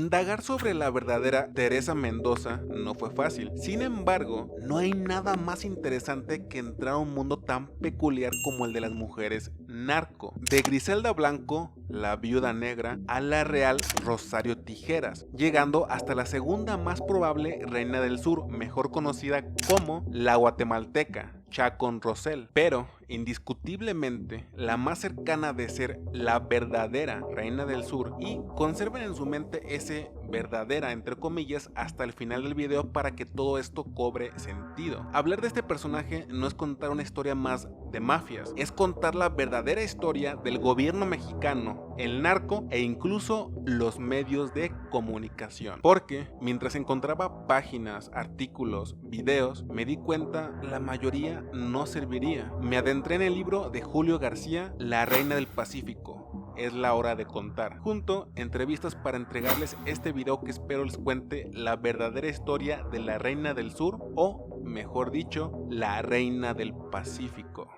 Indagar sobre la verdadera Teresa Mendoza no fue fácil. Sin embargo, no hay nada más interesante que entrar a un mundo tan peculiar como el de las mujeres narco. De Griselda Blanco, la viuda negra, a la real Rosario Tijeras, llegando hasta la segunda más probable reina del sur, mejor conocida como la guatemalteca, Chacón Rosell, pero indiscutiblemente la más cercana de ser la verdadera reina del sur, y conserven en su mente ese verdadera entre comillas hasta el final del video para que todo esto cobre sentido. Hablar de este personaje no es contar una historia más de mafias, es contar la verdadera historia del gobierno mexicano, el narco e incluso los medios de comunicación. Porque mientras encontraba páginas, artículos, videos, me di cuenta la mayoría no serviría. Me adentré en el libro de Julio García, La Reina del Pacífico. Es la hora de contar. Junto entrevistas para entregarles este video que espero les cuente la verdadera historia de la Reina del Sur, o mejor dicho, la Reina del Pacífico.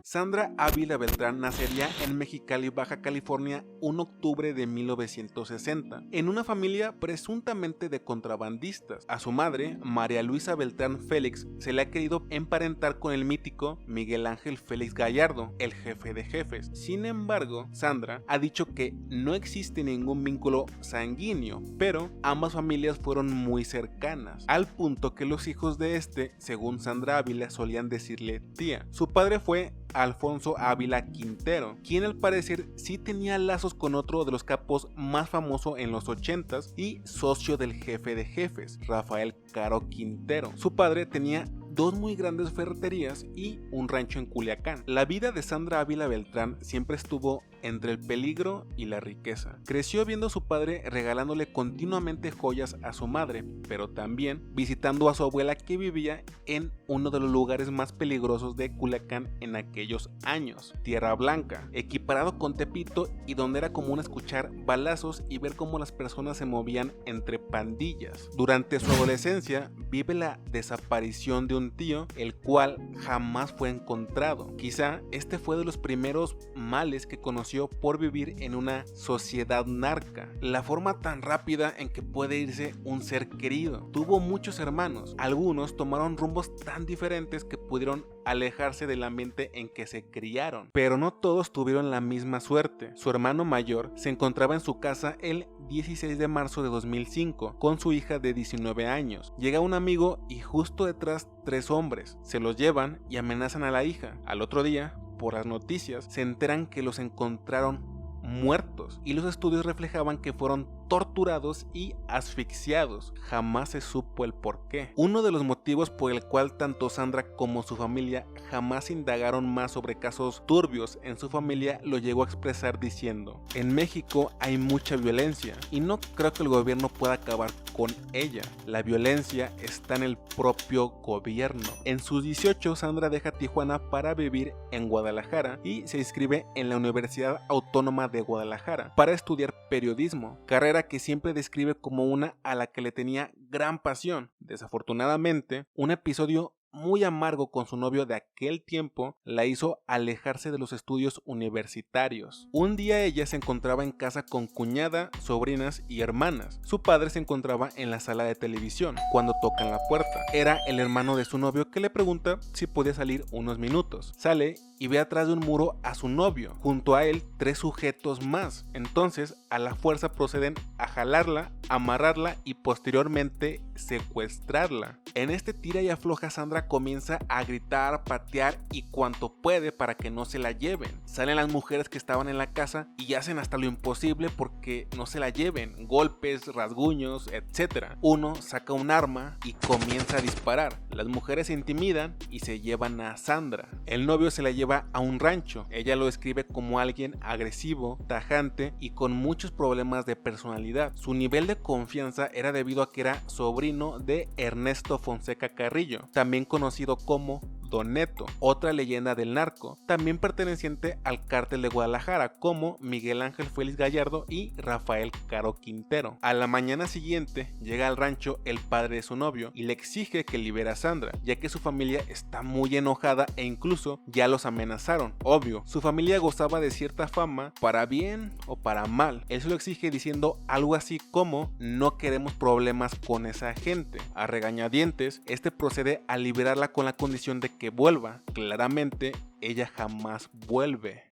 Sandra Ávila Beltrán nacería en Mexicali, Baja California, 1 de octubre de 1960, en una familia presuntamente de contrabandistas. A su madre, María Luisa Beltrán Félix, se le ha querido emparentar con el mítico Miguel Ángel Félix Gallardo, el jefe de jefes. Sin embargo, Sandra ha dicho que no existe ningún vínculo sanguíneo, pero ambas familias fueron muy cercanas, al punto que los hijos de este, según Sandra Ávila, solían decirle tía. Su padre fue Alfonso Ávila Quintero, quien al parecer sí tenía lazos con otro de los capos más famosos en los 80s y socio del jefe de jefes, Rafael Caro Quintero. Su padre tenía dos muy grandes ferreterías y un rancho en Culiacán. La vida de Sandra Ávila Beltrán siempre estuvo entre el peligro y la riqueza. Creció viendo a su padre regalándole continuamente joyas a su madre, pero también visitando a su abuela que vivía en uno de los lugares más peligrosos de Culiacán en aquellos años, Tierra Blanca, equiparado con Tepito, y donde era común escuchar balazos y ver cómo las personas se movían entre pandillas. Durante su adolescencia vive la desaparición de un tío, el cual jamás fue encontrado. Quizá este fue de los primeros males que conoció por vivir en una sociedad narca, la forma tan rápida en que puede irse un ser querido. Tuvo muchos hermanos, algunos tomaron rumbos tan diferentes que pudieron alejarse del ambiente en que se criaron, pero no todos tuvieron la misma suerte. Su hermano mayor se encontraba en su casa el 16 de marzo de 2005 con su hija de 19 años. Llega un amigo y justo detrás 3 hombres. Se los llevan y amenazan a la hija. Al otro día, por las noticias, se enteran que los encontraron muertos y los estudios reflejaban que fueron torturados y asfixiados. Jamás se supo el porqué. Uno de los motivos por el cual tanto Sandra como su familia jamás indagaron más sobre casos turbios en su familia lo llegó a expresar diciendo: en México hay mucha violencia y no creo que el gobierno pueda acabar con ella. La violencia está en el propio gobierno. En sus 18, Sandra deja Tijuana para vivir en Guadalajara y se inscribe en la Universidad Autónoma de Guadalajara para estudiar periodismo, carrera que siempre describe como una a la que le tenía gran pasión. Desafortunadamente, un episodio muy amargo con su novio de aquel tiempo la hizo alejarse de los estudios universitarios. Un día ella se encontraba en casa con cuñada, sobrinas y hermanas. Su padre se encontraba en la sala de televisión cuando tocan la puerta. Era el hermano de su novio que le pregunta si podía salir unos minutos. Sale y ve atrás de un muro a su novio. Junto a él 3 sujetos más. Entonces a la fuerza proceden a jalarla, amarrarla y posteriormente secuestrarla. En este tira y afloja, Sandra comienza a gritar, patear y cuanto puede para que no se la lleven. Salen las mujeres que estaban en la casa y hacen hasta lo imposible porque no se la lleven. Golpes, rasguños, etc. Uno saca un arma y comienza a disparar. Las mujeres se intimidan y se llevan a Sandra. El novio se la lleva a un rancho. Ella lo describe como alguien agresivo, tajante y con muchos problemas de personalidad. Su nivel de confianza era debido a que era sobrino de Ernesto Fonseca Carrillo, también conocido como Don Neto, otra leyenda del narco, también perteneciente al cártel de Guadalajara, como Miguel Ángel Félix Gallardo y Rafael Caro Quintero. A la mañana siguiente llega al rancho el padre de su novio y le exige que libere a Sandra, ya que su familia está muy enojada e incluso ya los amenazaron. Obvio, su familia gozaba de cierta fama, para bien o para mal. Él se lo exige diciendo algo así como: no queremos problemas con esa gente. A regañadientes, este procede a liberarla con la condición de que vuelva. Claramente, ella jamás vuelve.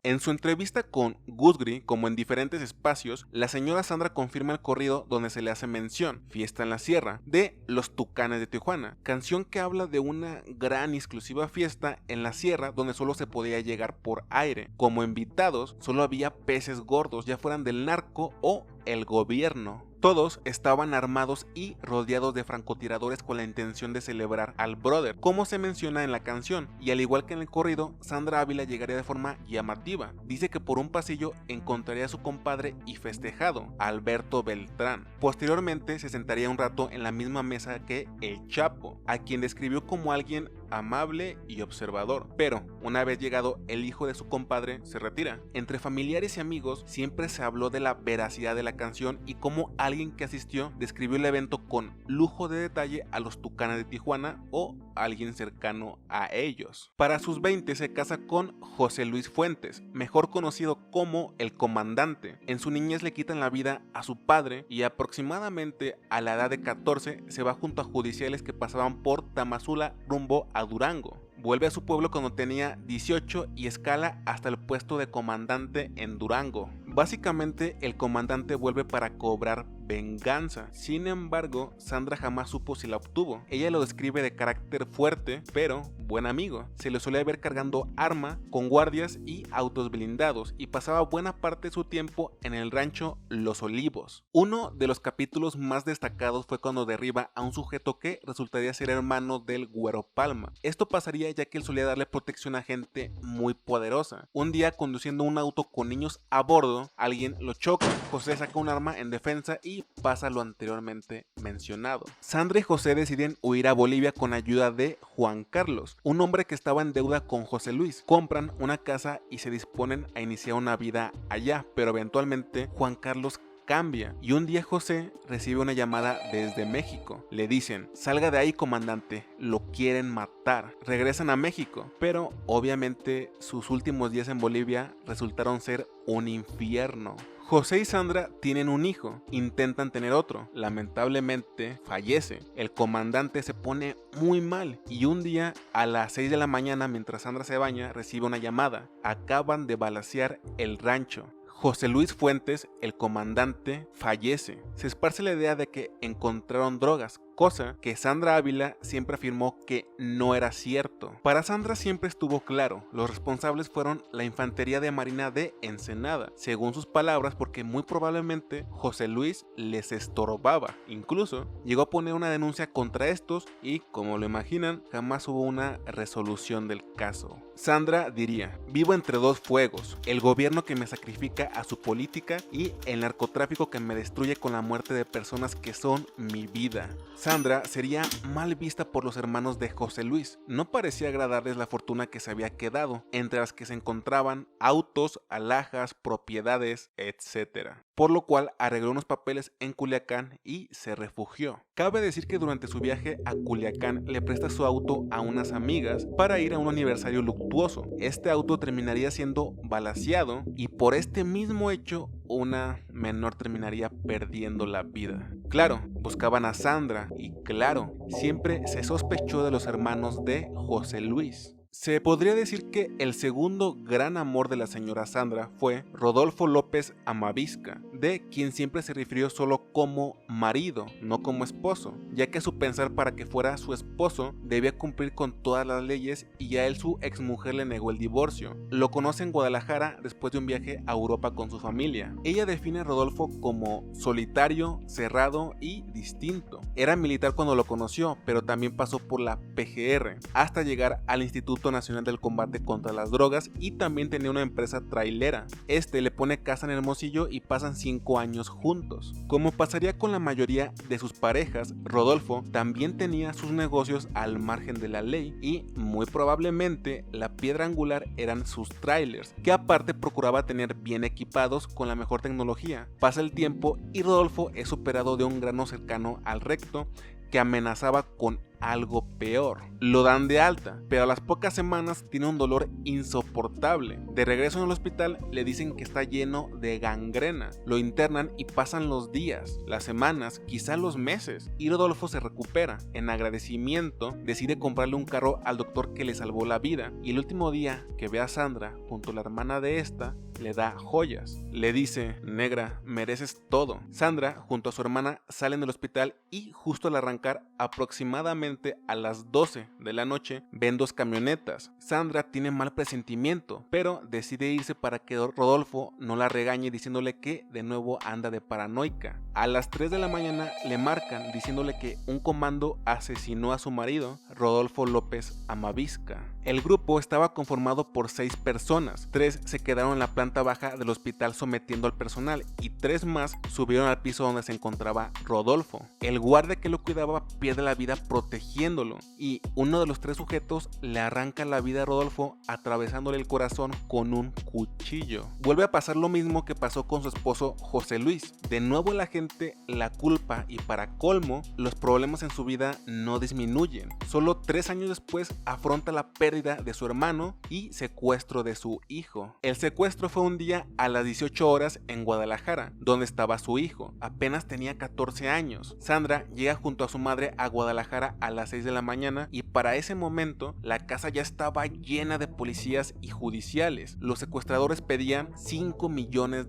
En su entrevista con Gusgri, como en diferentes espacios, la señora Sandra confirma el corrido donde se le hace mención, Fiesta en la Sierra, de Los Tucanes de Tijuana, canción que habla de una gran y exclusiva fiesta en la sierra donde solo se podía llegar por aire. Como invitados, solo había peces gordos, ya fueran del narco o el gobierno. Todos estaban armados y rodeados de francotiradores con la intención de celebrar al brother, como se menciona en la canción, y al igual que en el corrido, Sandra Ávila llegaría de forma llamativa. Dice que por un pasillo encontraría a su compadre y festejado, Alberto Beltrán. Posteriormente se sentaría un rato en la misma mesa que el Chapo, a quien describió como alguien amable y observador, pero una vez llegado el hijo de su compadre se retira. Entre familiares y amigos siempre se habló de la veracidad de la canción y cómo alguien que asistió describió el evento con lujo de detalle a los Tucanes de Tijuana o alguien cercano a ellos. Para sus 20 se casa con José Luis Fuentes, mejor conocido como el Comandante. En su niñez le quitan la vida a su padre y aproximadamente a la edad de 14 se va junto a judiciales que pasaban por Tamazula rumbo a Durango. Vuelve a su pueblo cuando tenía 18 y escala hasta el puesto de comandante en Durango. Básicamente, el comandante vuelve para cobrar venganza. Sin embargo, Sandra jamás supo si la obtuvo. Ella lo describe de carácter fuerte, pero buen amigo. Se le solía ver cargando arma, con guardias y autos blindados, y pasaba buena parte de su tiempo en el rancho Los Olivos. Uno de los capítulos más destacados fue cuando derriba a un sujeto que resultaría ser hermano del Güero Palma. Esto pasaría ya que él solía darle protección a gente muy poderosa. Un día, conduciendo un auto con niños a bordo, alguien lo choca. José saca un arma en defensa y pasa lo anteriormente mencionado. Sandra y José deciden huir a Bolivia con ayuda de Juan Carlos, un hombre que estaba en deuda con José Luis. Compran una casa y se disponen a iniciar una vida allá, pero eventualmente Juan Carlos cambia y un día José recibe una llamada desde México. Le dicen: salga de ahí, comandante, lo quieren matar. Regresan a México, pero obviamente sus últimos días en Bolivia resultaron ser un infierno. José y Sandra tienen un hijo, intentan tener otro, lamentablemente fallece. El comandante se pone muy mal y un día a las 6 de la mañana, mientras Sandra se baña, recibe una llamada: acaban de balacear el rancho. José Luis Fuentes, el comandante, fallece. Se esparce la idea de que encontraron drogas, cosa que Sandra Ávila siempre afirmó que no era cierto. Para Sandra siempre estuvo claro, los responsables fueron la Infantería de Marina de Ensenada, según sus palabras, porque muy probablemente José Luis les estorbaba. Incluso llegó a poner una denuncia contra estos y, como lo imaginan, jamás hubo una resolución del caso. Sandra diría: vivo entre dos fuegos, el gobierno que me sacrifica a su política y el narcotráfico que me destruye con la muerte de personas que son mi vida. Sandra sería mal vista por los hermanos de José Luis. No parecía agradarles la fortuna que se había quedado, entre las que se encontraban autos, alhajas, propiedades, etc. Por lo cual arregló unos papeles en Culiacán y se refugió. Cabe decir que durante su viaje a Culiacán le presta su auto a unas amigas para ir a un aniversario luctuoso. Este auto terminaría siendo balaceado y por este mismo hecho una menor terminaría perdiendo la vida. Claro, buscaban a Sandra y claro, siempre se sospechó de los hermanos de José Luis. Se podría decir que el segundo gran amor de la señora Sandra fue Rodolfo López Amavisca, de quien siempre se refirió solo como marido, no como esposo, ya que a su pensar, para que fuera su esposo debía cumplir con todas las leyes y a él su exmujer le negó el divorcio. Lo conoce en Guadalajara después de un viaje a Europa con su familia. Ella define a Rodolfo como solitario, cerrado y distinto. Era militar cuando lo conoció, pero también pasó por la PGR hasta llegar al Instituto Instituto Nacional del Combate contra las Drogas y también tenía una empresa trailera. Este le pone casa en Hermosillo y pasan 5 años juntos. Como pasaría con la mayoría de sus parejas, Rodolfo también tenía sus negocios al margen de la ley y muy probablemente la piedra angular eran sus trailers, que aparte procuraba tener bien equipados con la mejor tecnología. Pasa el tiempo y Rodolfo es operado de un grano cercano al recto que amenazaba con algo peor. Lo dan de alta, pero a las pocas semanas tiene un dolor insoportable. De regreso en el hospital le dicen que está lleno de gangrena. Lo internan y pasan los días, las semanas, quizá los meses, y Rodolfo se recupera. En agradecimiento decide comprarle un carro al doctor que le salvó la vida, y el último día que ve a Sandra junto a la hermana de esta, le da joyas. Le dice: negra, mereces todo. Sandra junto a su hermana salen del hospital y justo al arrancar aproximadamente a las 12 de la noche ven 2 camionetas. Sandra tiene mal presentimiento, pero decide irse para que Rodolfo no la regañe diciéndole que de nuevo anda de paranoica. A las 3 de la mañana le marcan diciéndole que un comando asesinó a su marido, Rodolfo López Amavisca. El grupo estaba conformado por 6 personas, 3 se quedaron en la planta baja del hospital sometiendo al personal y 3 más subieron al piso donde se encontraba Rodolfo. El guardia que lo cuidaba pierde la vida protegiéndolo y uno de los 3 sujetos le arranca la vida a Rodolfo atravesándole el corazón con un cuchillo. Vuelve a pasar lo mismo que pasó con su esposo José Luis. De nuevo la gente la culpa y para colmo los problemas en su vida no disminuyen. Solo 3 años después afronta la pérdida de su hermano y secuestro de su hijo. El secuestro fue un día a las 18 horas en Guadalajara, donde estaba su hijo. Apenas tenía 14 años. Sandra llega junto a su madre a Guadalajara a las 6 de la mañana y para ese momento la casa ya estaba llena de policías y judiciales. Los secuestradores pedían $5 millones.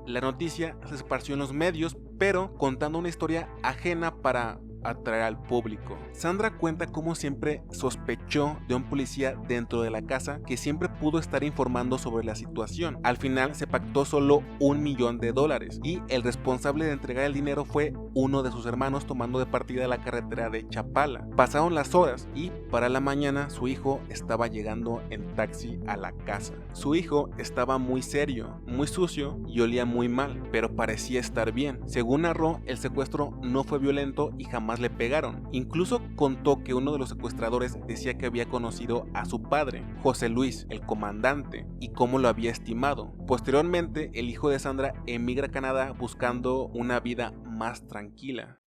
La noticia se esparció en los medios, pero contando una historia ajena para atraer al público. Sandra cuenta cómo siempre sospechó de un policía dentro de la casa que siempre pudo estar informando sobre la situación. Al final se pactó solo $1 millón y el responsable de entregar el dinero fue uno de sus hermanos tomando de partida la carretera de Chapala. Pasaron las horas y para la mañana su hijo estaba llegando en taxi a la casa. Su hijo estaba muy serio, muy sucio y olía muy mal, pero parecía estar bien. Según narró, el secuestro no fue violento y jamás le pegaron. Incluso contó que uno de los secuestradores decía que había conocido a su padre, José Luis, el comandante, y cómo lo había estimado. Posteriormente, el hijo de Sandra emigra a Canadá buscando una vida más tranquila.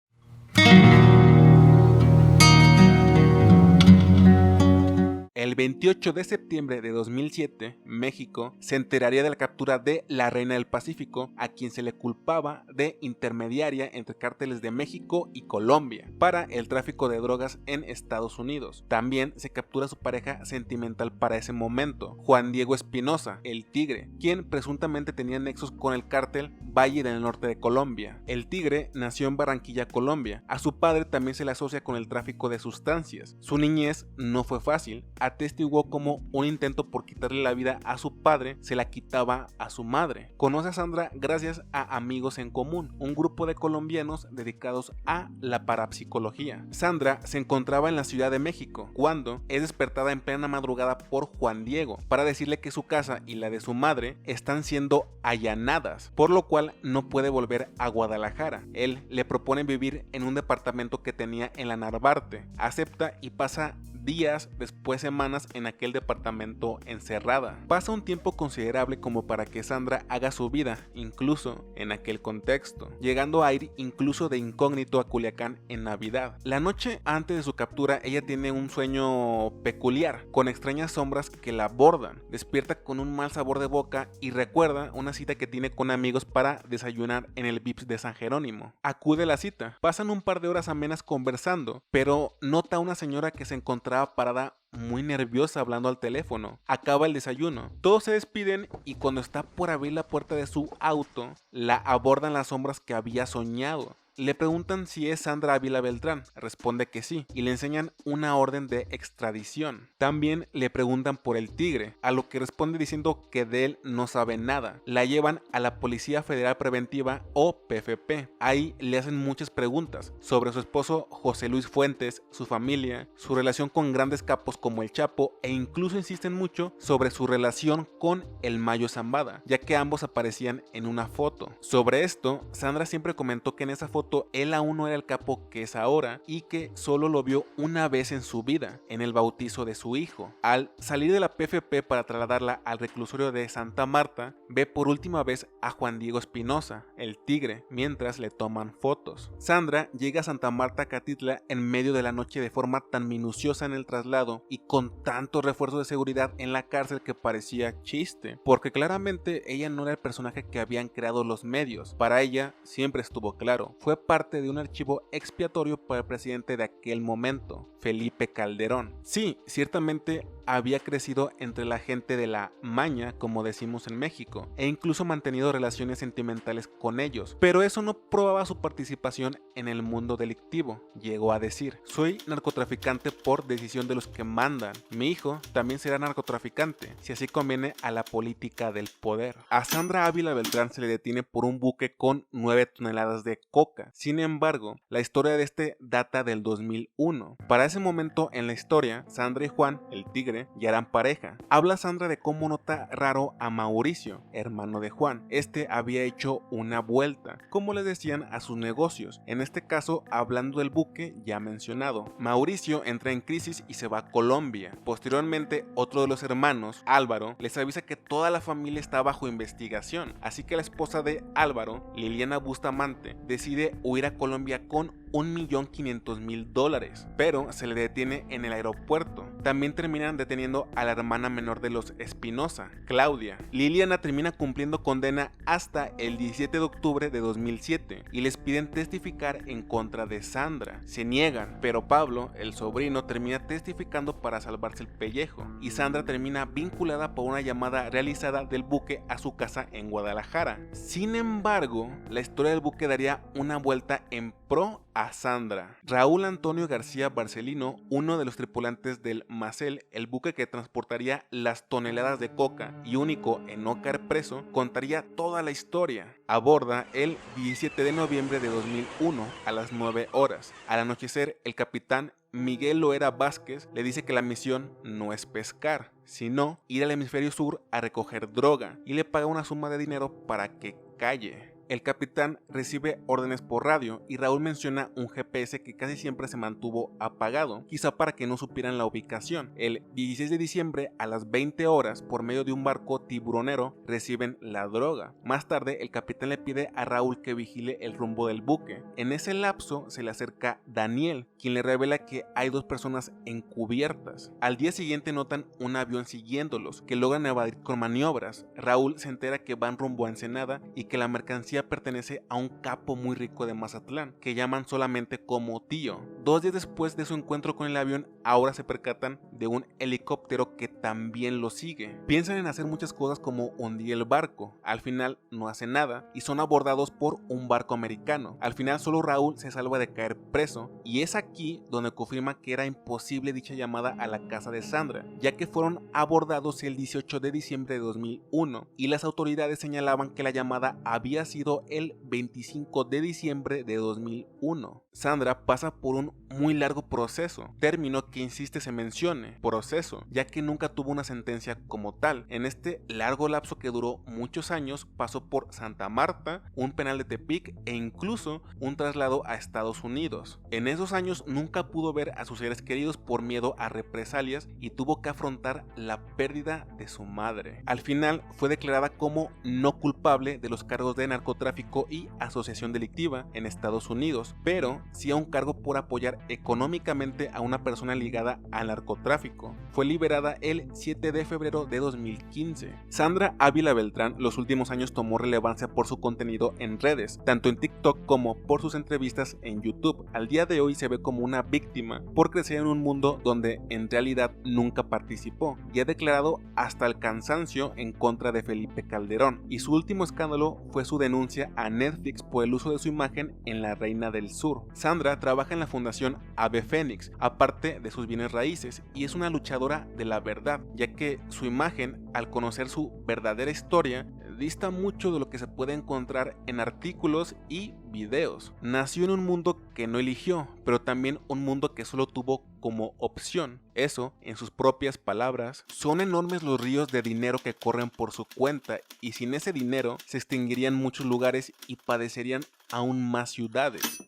El 28 de septiembre de 2007, México se enteraría de la captura de la Reina del Pacífico, a quien se le culpaba de intermediaria entre cárteles de México y Colombia para el tráfico de drogas en Estados Unidos. También se captura a su pareja sentimental para ese momento, Juan Diego Espinosa, el Tigre, quien presuntamente tenía nexos con el cártel Valle del Norte de Colombia. El Tigre nació en Barranquilla, Colombia. A su padre también se le asocia con el tráfico de sustancias. Su niñez no fue fácil. Atestiguó como un intento por quitarle la vida a su padre se la quitaba a su madre. Conoce a Sandra gracias a Amigos en Común, un grupo de colombianos dedicados a la parapsicología. Sandra se encontraba en la Ciudad de México cuando es despertada en plena madrugada por Juan Diego para decirle que su casa y la de su madre están siendo allanadas, por lo cual no puede volver a Guadalajara. Él le propone vivir en un departamento que tenía en la Narvarte. Acepta y pasa días, después semanas en aquel departamento encerrada. Pasa un tiempo considerable como para que Sandra haga su vida, incluso en aquel contexto, llegando a ir incluso de incógnito a Culiacán en Navidad. La noche antes de su captura, ella tiene un sueño peculiar, con extrañas sombras que la abordan. Despierta con un mal sabor de boca y recuerda una cita que tiene con amigos para desayunar en el Vips de San Jerónimo. Acude a la cita. Pasan un par de horas amenas conversando, pero nota a una señora que se encontraba parada muy nerviosa hablando al teléfono. Acaba el desayuno. Todos se despiden y cuando está por abrir la puerta de su auto, la abordan las sombras que había soñado. Le preguntan si es Sandra Ávila Beltrán, responde que sí, y le enseñan una orden de extradición. También le preguntan por el tigre, a lo que responde diciendo que de él no sabe nada. La llevan a la Policía Federal Preventiva o PFP. Ahí le hacen muchas preguntas sobre su esposo José Luis Fuentes, su familia, su relación con grandes capos como el Chapo e incluso insisten mucho sobre su relación con el Mayo Zambada, ya que ambos aparecían en una foto. Sobre esto, Sandra siempre comentó que en esa foto él aún no era el capo que es ahora y que solo lo vio una vez en su vida, en el bautizo de su hijo. Al salir de la PFP para trasladarla al reclusorio de Santa Marta, ve por última vez a Juan Diego Espinosa, el tigre, mientras le toman fotos. Sandra llega a Santa Marta, Catitla, en medio de la noche de forma tan minuciosa en el traslado y con tantos refuerzos de seguridad en la cárcel que parecía chiste, porque claramente ella no era el personaje que habían creado los medios. Para ella siempre estuvo claro, fue parte de un archivo expiatorio para el presidente de aquel momento, Felipe Calderón. Sí, ciertamente había crecido entre la gente de la maña, como decimos en México, e incluso mantenido relaciones sentimentales con ellos, pero eso no probaba su participación en el mundo delictivo. Llegó a decir: soy narcotraficante por decisión de los que mandan, mi hijo también será narcotraficante, si así conviene a la política del poder. A Sandra Ávila Beltrán se le detiene por un buque con 9 toneladas de coca. Sin embargo, la historia de este data del 2001. Para ese momento en la historia, Sandra y Juan, el tigre, ya eran pareja. Habla Sandra de cómo nota raro a Mauricio, hermano de Juan. Este había hecho una vuelta, como les decían, a sus negocios, en este caso hablando del buque ya mencionado. Mauricio entra en crisis y se va a Colombia. Posteriormente, otro de los hermanos, Álvaro, les avisa que toda la familia está bajo investigación, así que la esposa de Álvaro, Liliana Bustamante, decide huir a Colombia con $1.500.000, pero se le detiene en el aeropuerto. También terminan deteniendo a la hermana menor de los Espinosa, Claudia. Liliana termina cumpliendo condena hasta el 17 de octubre de 2007 y les piden testificar en contra de Sandra. Se niegan, pero Pablo, el sobrino, termina testificando para salvarse el pellejo y Sandra termina vinculada por una llamada realizada del buque a su casa en Guadalajara. Sin embargo, la historia del buque daría una vuelta en pro a Sandra. Raúl Antonio García Barcelino, uno de los tripulantes del Macel, el buque que transportaría las toneladas de coca y único en no caer preso, contaría toda la historia. Aborda el 17 de noviembre de 2001 a las 9 horas. Al anochecer, el capitán Miguel Loera Vázquez le dice que la misión no es pescar, sino ir al hemisferio sur a recoger droga, y le paga una suma de dinero para que calle. El capitán recibe órdenes por radio y Raúl menciona un GPS que casi siempre se mantuvo apagado, quizá para que no supieran la ubicación. El 16 de diciembre a las 20 horas, por medio de un barco tiburonero, reciben la droga. Más tarde, el capitán le pide a Raúl que vigile el rumbo del buque. En ese lapso se le acerca Daniel, quien le revela que hay 2 personas encubiertas. Al día siguiente notan un avión siguiéndolos, que logran evadir con maniobras. Raúl se entera que van rumbo a Ensenada y que la mercancía pertenece a un capo muy rico de Mazatlán, que llaman solamente como tío. 2 días después de su encuentro con el avión, ahora se percatan de un helicóptero que también lo sigue. Piensan en hacer muchas cosas como hundir el barco. Al final no hacen nada y son abordados por un barco americano. Al final solo Raúl se salva de caer preso y es aquí donde confirma que era imposible dicha llamada a la casa de Sandra, ya que fueron abordados el 18 de diciembre de 2001 y las autoridades señalaban que la llamada había sido el 25 de diciembre de 2001. Sandra pasa por un muy largo proceso, término que insiste se mencione, proceso, ya que nunca tuvo una sentencia como tal. En este largo lapso que duró muchos años, pasó por Santa Marta, un penal de Tepic e incluso un traslado a Estados Unidos. En esos años nunca pudo ver a sus seres queridos por miedo a represalias y tuvo que afrontar la pérdida de su madre. Al final fue declarada como no culpable de los cargos de narcotráfico y asociación delictiva en Estados Unidos, pero sí a un cargo por apoyar económicamente a una persona ligada al narcotráfico. Fue liberada el 7 de febrero de 2015. Sandra Ávila Beltrán los últimos años tomó relevancia por su contenido en redes, tanto en TikTok como por sus entrevistas en YouTube. Al día de hoy se ve como una víctima por crecer en un mundo donde en realidad nunca participó y ha declarado hasta el cansancio en contra de Felipe Calderón, y su último escándalo fue su denuncia a Netflix por el uso de su imagen en La Reina del Sur. Sandra trabaja en la fundación Ave Fénix, aparte de sus bienes raíces, y es una luchadora de la verdad, ya que su imagen, al conocer su verdadera historia, dista mucho de lo que se puede encontrar en artículos y videos. Nació en un mundo que no eligió, pero también un mundo que solo tuvo como opción. Eso, en sus propias palabras, son enormes los ríos de dinero que corren por su cuenta, y sin ese dinero se extinguirían muchos lugares y padecerían aún más ciudades.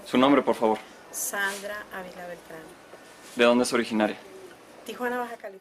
Su nombre, por favor. Sandra Ávila Beltrán. ¿De dónde es originaria? Tijuana, Baja California.